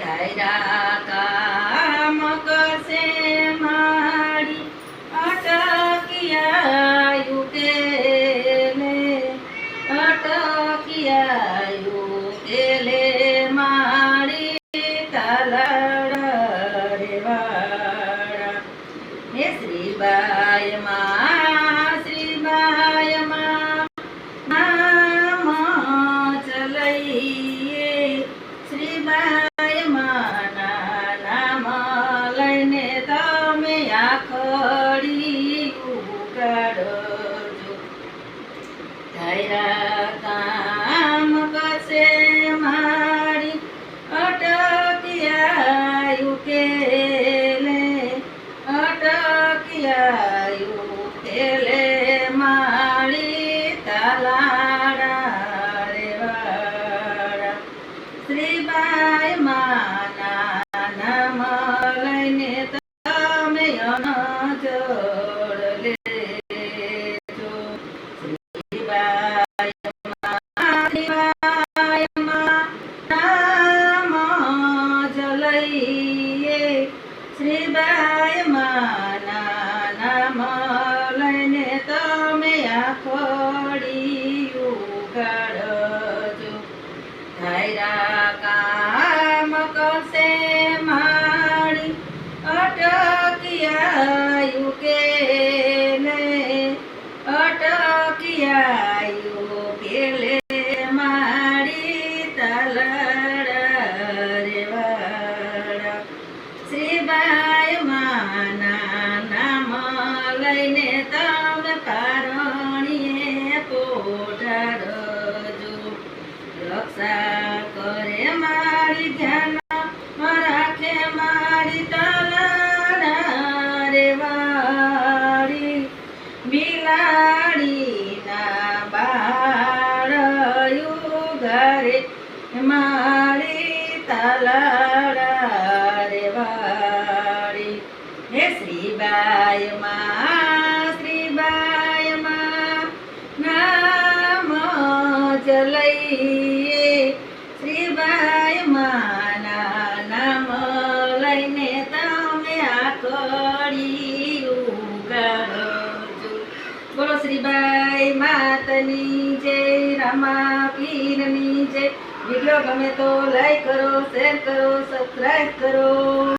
धायरा काम कसे मारी अटकिया युकेले मारी तालाड़ा रेवाड़ा हे श्रीबाई माँ नाम चलैये श्रीबाई माना नाम लैने तमे आखड़ी उगाड़ो धायरा काम कसे मारी अटकिया युकेले मारी तालाड़ा रेवाड़ा श्रीबाई माना नाम लैने तमे अनजोड़ लेजो श्रीबाई नाम जलैये श्रीबाई माना नाम लैने तमे आखड़ी उगाड़ो धायरा काम कसे मारी अटकिया युकेले मारी तालाड़ा रेवाड़ा श्रीबाई माना नाम लैने तमे पारणिये पोढाड़ो रक्षा करे मारी ध्यान राखे मारी तालाड़ा रेवाड़ी बिलाड़ी ना बाळयु घरे मारी तालाड़ा रेवाड़ी हे श्रीबाई माँ नाम जलैये श्रीबाई माना नाम लैने तमे आखड़ी उगाड़ो बोलो श्रीबाई मातनी जय रामा पीरनी जय। वीडियो गमे तो लाइक करो, शेर करो, सब्सक्राइब करो।